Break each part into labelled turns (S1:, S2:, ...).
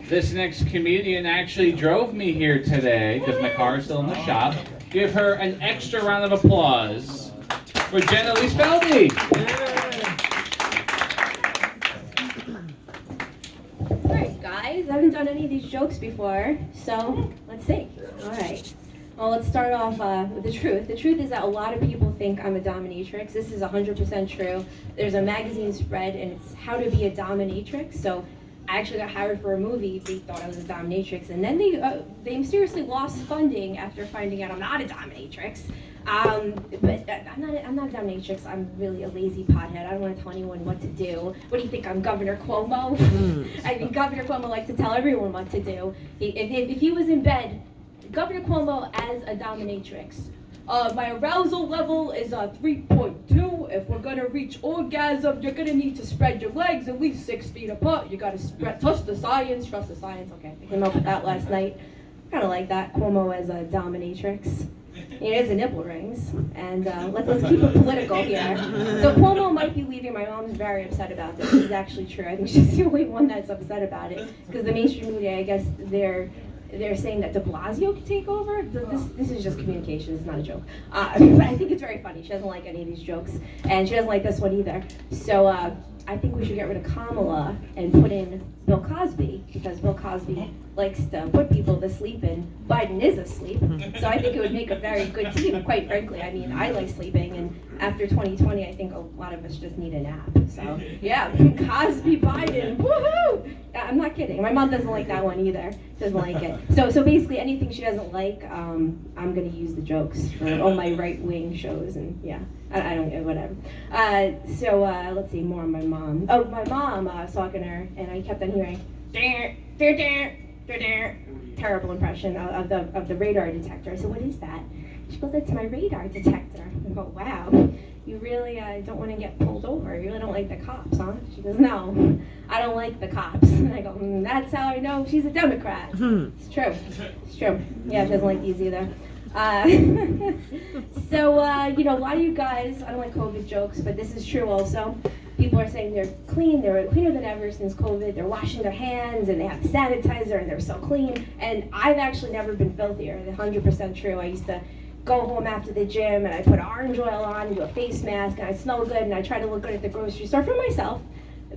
S1: This next comedian actually drove me here today because my car is still in the shop. Give her an extra round of applause for Jenna Lee-Speldy.
S2: Alright guys, I haven't done any of these jokes before, so let's see. Alright. Well, let's start off with the truth. The truth is that a lot of people think I'm a dominatrix. This is 100% true. There's a magazine spread and it's how to be a dominatrix. So I actually got hired for a movie. They thought I was a dominatrix, and then they mysteriously lost funding after finding out I'm not a dominatrix. But I'm not a dominatrix. I'm really a lazy pothead. I don't want to tell anyone what to do. What do you think? I'm Governor Cuomo? I mean, Governor Cuomo likes to tell everyone what to do. If he was in bed, Governor Cuomo as a dominatrix. My arousal level is 3.2. If we're gonna reach orgasm, you're gonna need to spread your legs at least 6 feet apart. You gotta trust the science, trust the science. Okay, I came up with that last night. Kind of like that, Cuomo as a dominatrix. He has the nipple rings, and let's keep it political here. So Cuomo might be leaving. My mom's very upset about this. This is actually true. I think she's the only one that's upset about it, because the mainstream media, I guess, they're saying that de Blasio could take over. This is just communication. It's not a joke. But I think it's very funny. She doesn't like any of these jokes, and she doesn't like this one either. So I think we should get rid of Kamala and put in Bill Cosby, because Bill Cosby likes to put people to sleep, and Biden is asleep. So I think it would make a very good team, quite frankly. I mean, I like sleeping, and after 2020, I think a lot of us just need a nap. So yeah, Cosby, Biden, woohoo! I'm not kidding. My mom doesn't like that one either. She doesn't like it. So basically, anything she doesn't like, I'm gonna use the jokes for all my right-wing shows, and yeah, I don't get whatever. So let's see more on my mom. Oh, my mom, I was talking to her, and I kept on hearing, terrible impression of the radar detector. I said, what is that? She goes, that's my radar detector. I go, wow, you really don't want to get pulled over. You really don't like the cops, huh? She goes, no, I don't like the cops. And I go, that's how I know she's a Democrat. It's true. It's true. Yeah, she doesn't like these either. So, you know, a lot of you guys, I don't like COVID jokes, but this is true also. People are saying they're clean, they're cleaner than ever since COVID, they're washing their hands, and they have sanitizer, and they're so clean. And I've actually never been filthier. 100% true. I used to go home after the gym, and I put orange oil on, and do a face mask, and I smell good, and I try to look good at the grocery store for myself.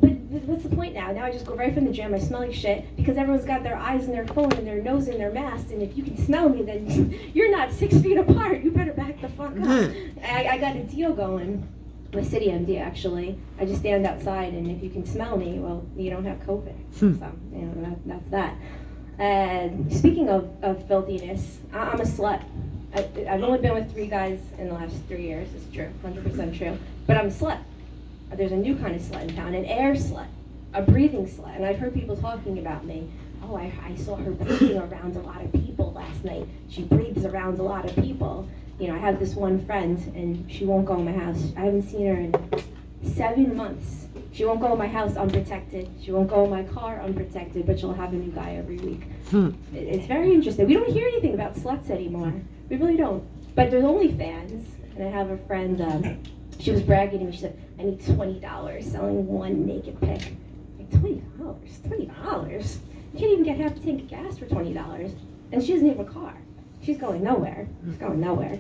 S2: But what's the point now? Now I just go right from the gym, I smell like shit, because everyone's got their eyes in their phone, and their nose in their mask, and if you can smell me, then you're not 6 feet apart. You better back the fuck up. I got a deal going. My city MD, actually. I just stand outside, and if you can smell me, well, you don't have COVID. So, you know, that's that. And speaking of filthiness, I'm a slut. I've only been with 3 guys in the last 3 years. It's true, 100% true. But I'm a slut. There's a new kind of slut in town, an air slut, a breathing slut. And I've heard people talking about me. Oh, I saw her breathing around a lot of people last night. She breathes around a lot of people. You know, I have this one friend, and she won't go in my house. I haven't seen her in 7 months. She won't go in my house unprotected. She won't go in my car unprotected, but she'll have a new guy every week. It's very interesting. We don't hear anything about sluts anymore. We really don't. But there's OnlyFans, and I have a friend, she was bragging to me. She said, I need $20 selling one naked pic. Like, $20? $20? You can't even get half a tank of gas for $20. And she doesn't have a car. She's going nowhere. She's going nowhere.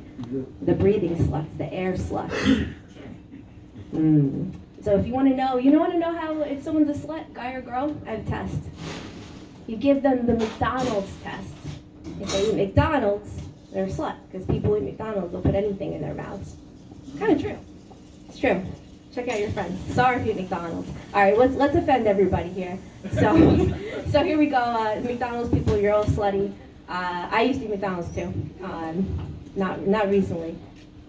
S2: The breathing sluts, the air sluts. So if you want to know how if someone's a slut, guy or girl, I have a test. You give them the McDonald's test. If they eat McDonald's, they're a slut, because people eat McDonald's, they'll put anything in their mouths. It's kind of true. It's true. Check out your friends. Sorry if you eat McDonald's. All right, let's offend everybody here. So here we go. McDonald's people, you're all slutty. I used to eat McDonald's too. Not recently,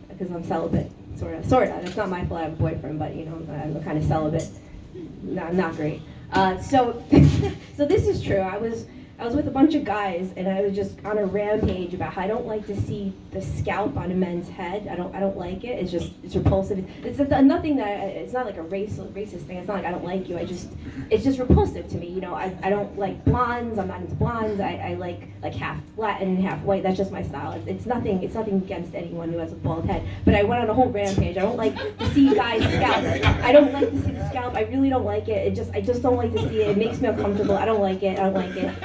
S2: because I'm celibate. Sort of. It's not my fault I have a boyfriend, but you know, I'm kind of celibate. Not great. So this is true. I was I was with a bunch of guys, and I was just on a rampage about how I don't like to see the scalp on a man's head. I don't like it. It's repulsive. It's nothing that it's not like a racist thing. It's not like I don't like you. It's just repulsive to me. You know, I don't like blondes. I'm not into blondes. I like half Latin and half white. That's just my style. It's nothing against anyone who has a bald head. But I went on a whole rampage. I don't like to see guys scalp. I don't like to see the scalp. I really don't like it. I just don't like to see it. It makes me uncomfortable. I don't like it. And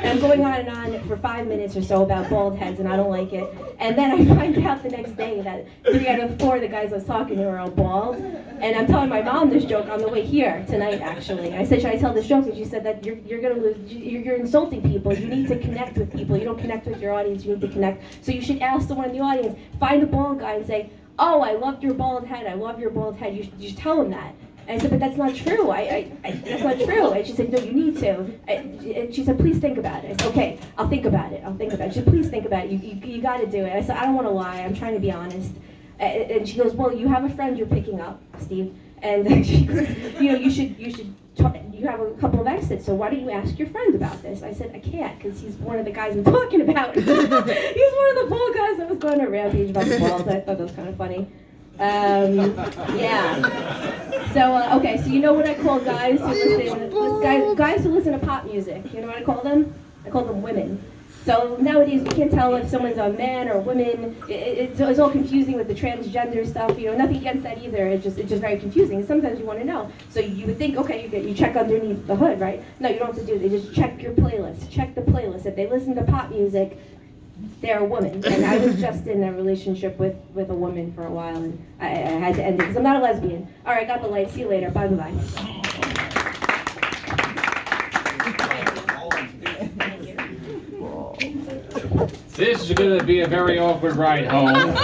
S2: I'm going on and on for 5 minutes or so about bald heads, and I don't like it. And then I find out the next day that 3 out of 4 of the guys I was talking to are all bald. And I'm telling my mom this joke on the way here tonight, actually. I said, should I tell this joke? And she said that you're gonna lose. You're insulting people. You need to connect with people. You don't connect with your audience. You need to connect. So you should ask someone in the audience, find a bald guy, and say, "Oh, I loved your bald head. I love your bald head." You should tell him that. And I said, "But that's not true. That's not true." And she said, "No, you need to." And she said, "Please think about it." I said, "Okay, I'll think about it. She said, "Please think about it. You got to do it." I said, "I don't want to lie. I'm trying to be honest." And she goes, "Well, you have a friend you're picking up, Steve." And she goes, "You know, you have a couple of exits, so why don't you ask your friend about this?" I said, "I can't, because he's one of the guys I'm talking about." He's one of the bald guys that was going on a rampage about the bald. I thought that was kind of funny. Yeah. So, okay, so you know what I call guys who listen to pop music. You know what I call them? I call them women. So nowadays you can't tell if someone's a man or a woman. It's all confusing with the transgender stuff. You know, nothing against that either. It's just very confusing. Sometimes you want to know. So you would think, okay, you check underneath the hood, right? No, you don't have to do it. You just check your playlist. Check the playlist. If they listen to pop music, they're a woman. And I was just in a relationship with a woman for a while, and I had to end it because I'm not a lesbian. All right, got the light. See you later. Bye bye.
S1: This is going to be a very awkward ride home.